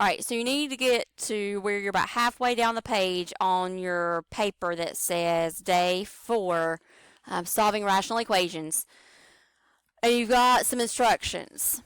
All right, so you need to get to where you're about halfway down the page on your paper that says day 4, solving rational equations. And you've got some instructions.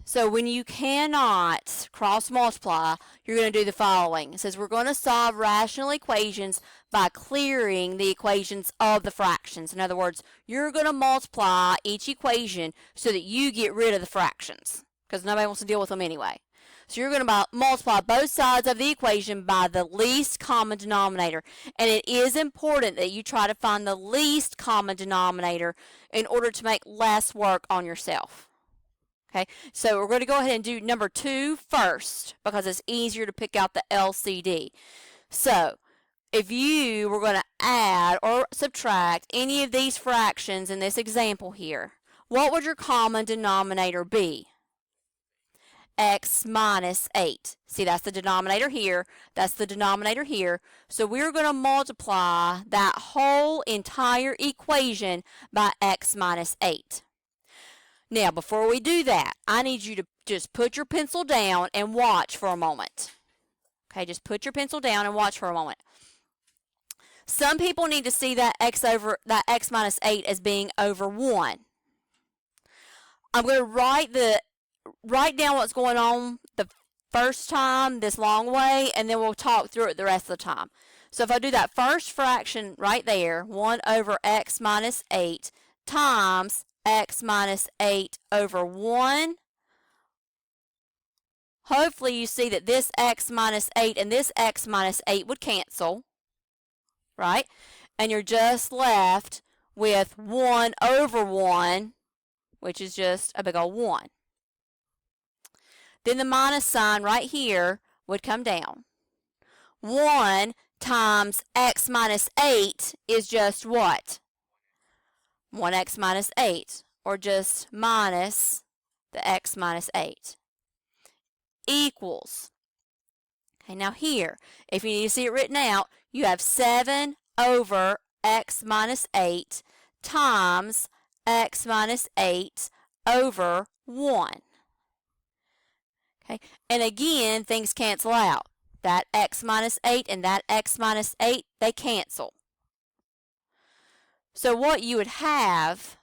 So when you cannot cross multiply, you're going to do the following. It says we're going to solve rational equations by clearing the equations of the fractions. In other words, you're going to multiply each equation so that you get rid of the fractions because nobody wants to deal with them anyway. So you're going to multiply both sides of the equation by the least common denominator. And it is important that you try to find the least common denominator in order to make less work on yourself. Okay, so we're going to go ahead and do number 2 first because it's easier to pick out the LCD. So if you were going to add or subtract any of these fractions in this example here, what would your common denominator be? X minus 8. See, that's the denominator here. That's the denominator here. So we're going to multiply that whole entire equation by x minus 8. Now, before we do that, I need you to just put your pencil down and watch for a moment. Okay, just put your pencil down and watch for a moment. Some people need to see that x minus 8 as being over 1. I'm going to write down what's going on the first time this long way, and then we'll talk through it the rest of the time. So if I do that first fraction right there, 1 over x minus 8 times x minus 8 over 1, hopefully you see that this x minus 8 and this x minus 8 would cancel, right? And you're just left with 1 over 1, which is just a big old 1. Then the minus sign right here would come down. 1 times x minus 8 is just what? 1x minus 8, or just minus the x minus 8, equals. Okay, now here, if you need to see it written out, you have 7 over x minus 8 times x minus 8 over 1. Okay, and again, things cancel out. That x minus 8 and that x minus 8, they cancel. So what you would have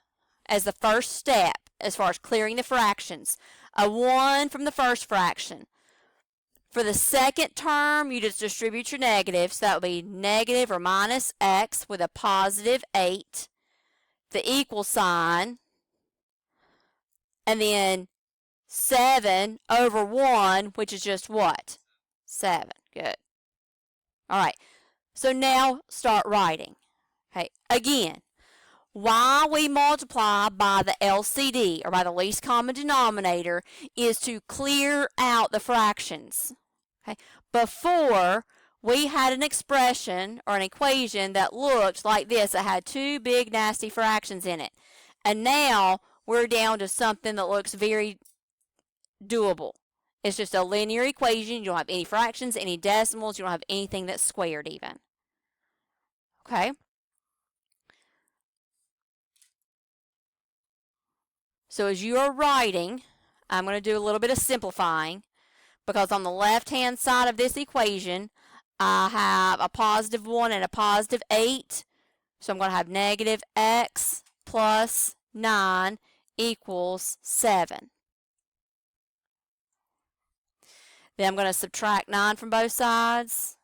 as the first step as far as clearing the fractions, a 1 from the first fraction. For the second term, you just distribute your negatives. So that would be negative or minus x with a positive 8, the equal sign, and then 7 over 1, which is just what? 7. Good. All right. So now start writing. Okay. Again, why we multiply by the LCD, or by the least common denominator, is to clear out the fractions. Okay. Before, we had an expression or an equation that looked like this. That had 2 big nasty fractions in it. And now we're down to something that looks very doable. It's just a linear equation. You don't have any fractions, any decimals. You don't have anything that's squared even. Okay? So as you are writing, I'm going to do a little bit of simplifying, because on the left-hand side of this equation, I have a positive 1 and a positive 8. So I'm going to have negative x plus 9 equals 7. Then I'm going to subtract 9 from both sides.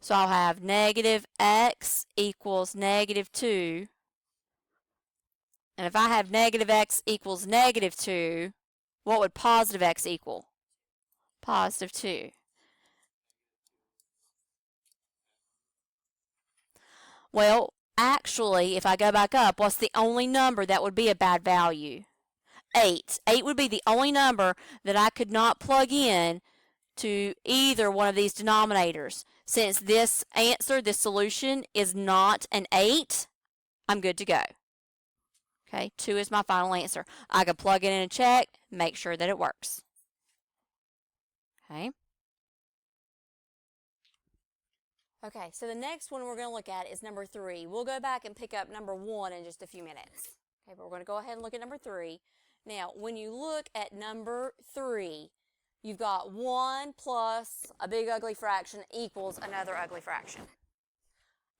So I'll have negative x equals negative 2. And if I have negative x equals negative 2, what would positive x equal? Positive 2. Well, actually, if I go back up, what's the only number that would be a bad value? 8. 8 would be the only number that I could not plug in to either one of these denominators. Since this answer, this solution, is not an 8, I'm good to go. Okay, 2 is my final answer. I can plug it in and check, make sure that it works. Okay. Okay, so the next one we're going to look at is number 3. We'll go back and pick up number 1 in just a few minutes. Okay, but we're going to go ahead and look at number 3. Now, when you look at number 3, you've got 1 plus a big ugly fraction equals another ugly fraction.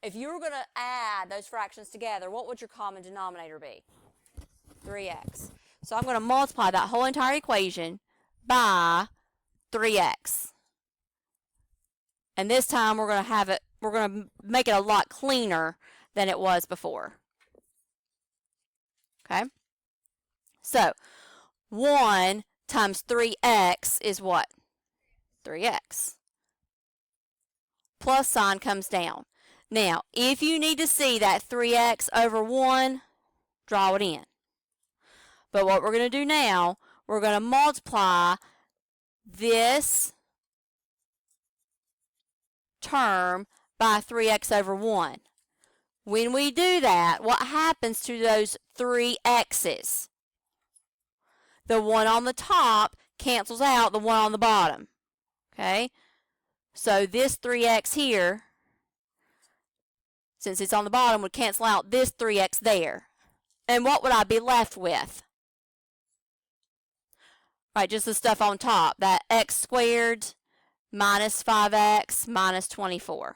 If you were going to add those fractions together, what would your common denominator be? 3x. So I'm going to multiply that whole entire equation by 3x. And this time we're going to make it a lot cleaner than it was before. Okay? So 1 times 3x is what? 3x. Plus sign comes down. Now, if you need to see that 3x over 1, draw it in. But what we're going to do now, we're going to multiply this term by 3x over 1. When we do that, what happens to those 3x's? The one on the top cancels out the one on the bottom. Okay? So this 3x here, since it's on the bottom, would cancel out this 3x there. And what would I be left with? Right, just the stuff on top. That x squared minus 5x minus 24.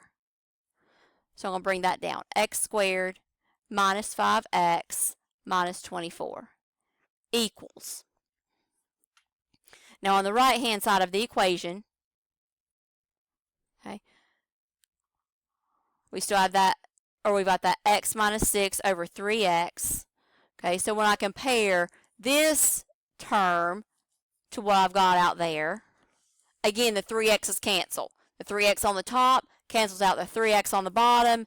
So I'm going to bring that down. X squared minus 5x minus 24 equals. Now on the right hand side of the equation, okay, we still have that, or we've got that x minus 6 over 3x. Okay, so when I compare this term to what I've got out there, again, the 3x's cancel. The 3x on the top cancels out the 3x on the bottom.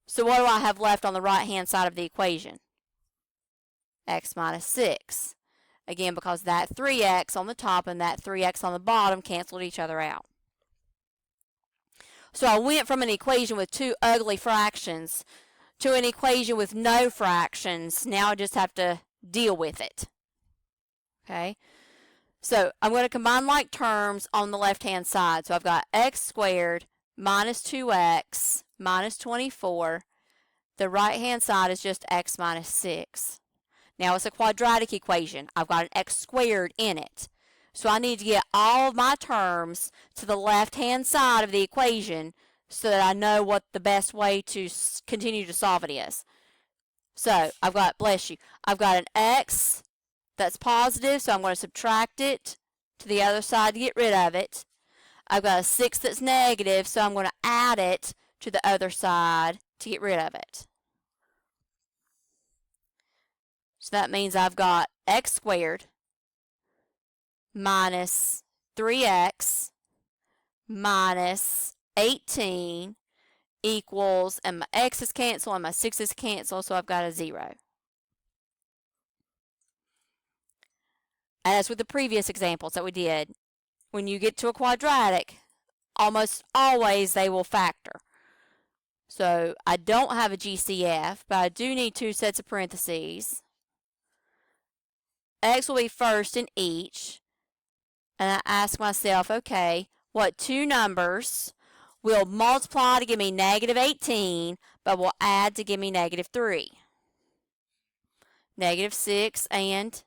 So what do I have left on the right-hand side of the equation? X minus 6. Again, because that 3x on the top and that 3x on the bottom canceled each other out. So I went from an equation with two ugly fractions to an equation with no fractions. Now I just have to deal with it. Okay? So I'm going to combine like terms on the left-hand side. So I've got x squared minus 2x minus 24. The right-hand side is just x minus 6. Now it's a quadratic equation. I've got an x squared in it. So I need to get all of my terms to the left-hand side of the equation so that I know what the best way to continue to solve it is. So I've got, bless you, I've got an x that's positive, so I'm going to subtract it to the other side to get rid of it. I've got a 6 that's negative, so I'm going to add it to the other side to get rid of it. So that means I've got x squared minus 3x minus 18 equals, and my x is cancel and my 6 is cancel, so I've got a 0. As with the previous examples that we did, when you get to a quadratic, almost always they will factor. So I don't have a GCF, but I do need two sets of parentheses. X will be first in each, and I ask myself, okay, what two numbers will multiply to give me negative 18, but will add to give me negative 3? Negative 6 and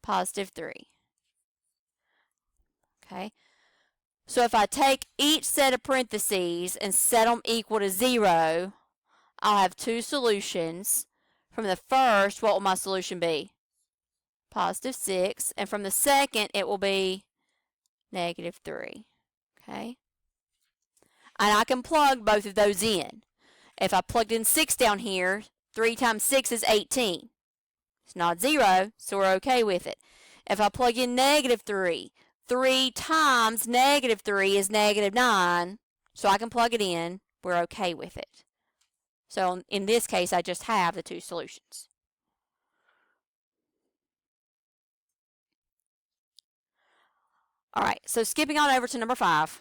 positive 3. Okay, so if I take each set of parentheses and set them equal to 0, I'll have two solutions. From the first, what will my solution be? Positive 6, and from the second, it will be negative 3. Okay, and I can plug both of those in. If I plugged in 6 down here, 3 times 6 is 18. It's not 0, so we're okay with it. If I plug in negative 3, 3 times negative 3 is negative 9, so I can plug it in. We're okay with it. So in this case, I just have the two solutions. All right, so skipping on over to number 5.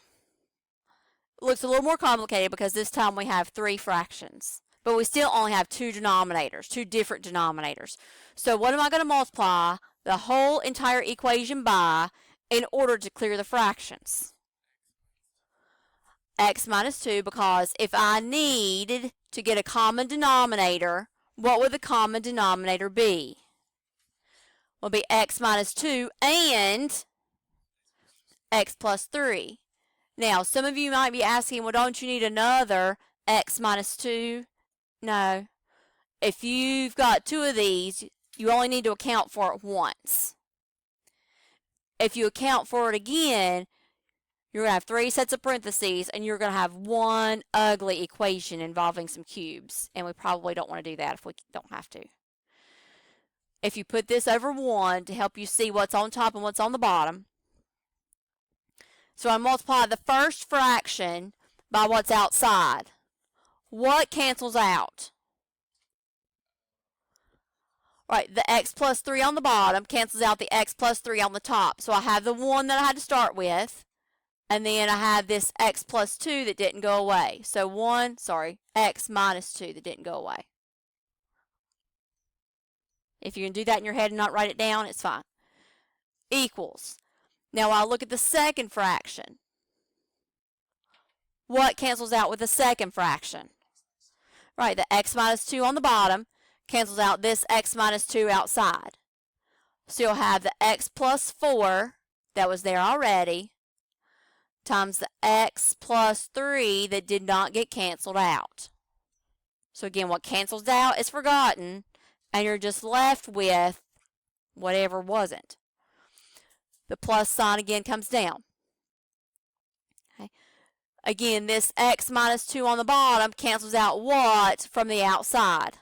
Looks a little more complicated because this time we have 3 fractions, but we still only have two denominators, two different denominators. So what am I going to multiply the whole entire equation by in order to clear the fractions? X minus 2, because if I needed to get a common denominator, what would the common denominator be? will be x minus 2 and x plus 3. Now, some of you might be asking, well, don't you need another x minus 2? No. If you've got two of these, you only need to account for it once. If you account for it again, you're going to have 3 sets of parentheses, and you're going to have one ugly equation involving some cubes. And we probably don't want to do that if we don't have to. If you put this over 1 to help you see what's on top and what's on the bottom, so I multiply the first fraction by what's outside. What cancels out? Right, the x plus 3 on the bottom cancels out the x plus 3 on the top. So I have the 1 that I had to start with, and then I have this x plus 2 that didn't go away. So x minus 2 that didn't go away. If you can do that in your head and not write it down, it's fine. Equals. Now I'll look at the second fraction. What cancels out with the second fraction? Right, the x minus 2 on the bottom cancels out this x minus 2 outside. So you'll have the x plus 4 that was there already times the x plus 3 that did not get canceled out. So again, what cancels out is forgotten, and you're just left with whatever wasn't. The plus sign again comes down. Okay. Again, this x minus 2 on the bottom cancels out what from the outside?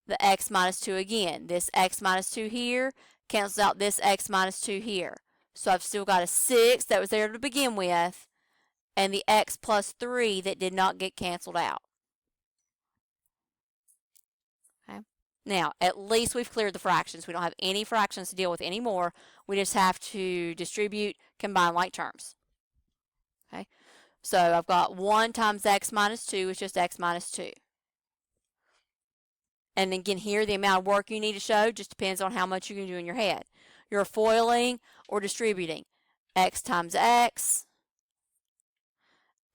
The x minus 2 again. This x minus 2 here cancels out this x minus 2 here. So I've still got a 6 that was there to begin with, and the x plus 3 that did not get canceled out. Okay. Now, at least we've cleared the fractions. We don't have any fractions to deal with anymore. We just have to distribute combined like terms. Okay. So I've got 1 times x minus 2 is just x minus 2. And again, here, the amount of work you need to show just depends on how much you can do in your head. You're foiling or distributing. X times x,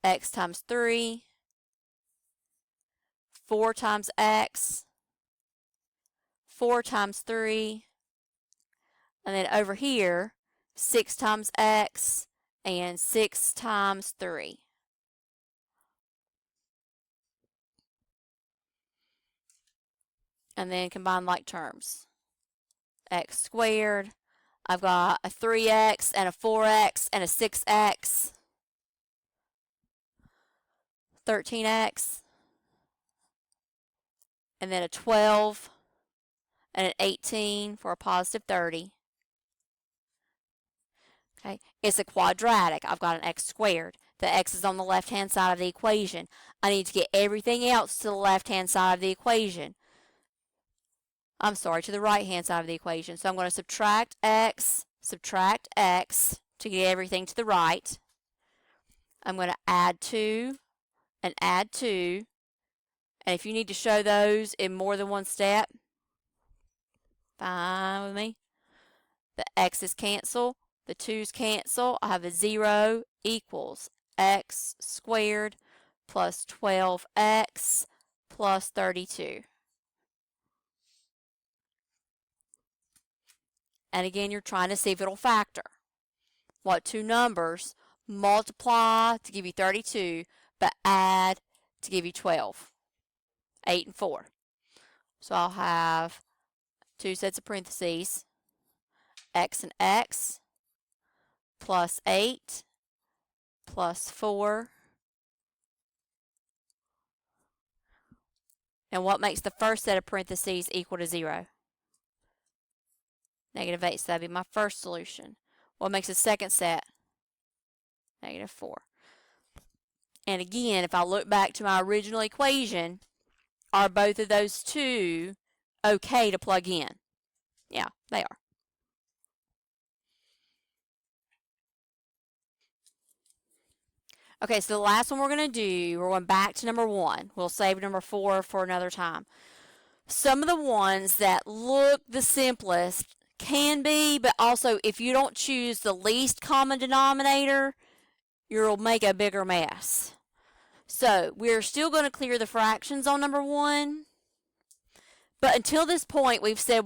x times 3, 4 times x, 4 times 3, and then over here, 6 times x and 6 times 3. And then combine like terms. X squared. I've got a 3x and a 4x and a 6x. 13x. And then a 12 and an 18 for a positive 30. Okay, it's a quadratic. I've got an x squared. The x is on the left-hand side of the equation. I need to get everything else to the left-hand side of the equation. To the right-hand side of the equation. So I'm going to subtract x to get everything to the right. I'm going to add 2 and add 2. And if you need to show those in more than one step, fine with me. The x's cancel, the 2's cancel. I have a 0 equals x squared plus 12x plus 32. And again, you're trying to see if it'll factor. What two numbers multiply to give you 32, but add to give you 12? 8 and 4. So I'll have 2 sets of parentheses, x and x, plus 8, plus 4. And what makes the first set of parentheses equal to 0? Negative 8, so that'd be my first solution. What makes the second set? Negative 4. And again, if I look back to my original equation, are both of those two okay to plug in? Yeah, they are. Okay, so the last one we're going to do, we're going back to number 1. We'll save number 4 for another time. Some of the ones that look the simplest can be, but also if you don't choose the least common denominator, you'll make a bigger mess. So we're still going to clear the fractions on number 1, But until this point, we've said,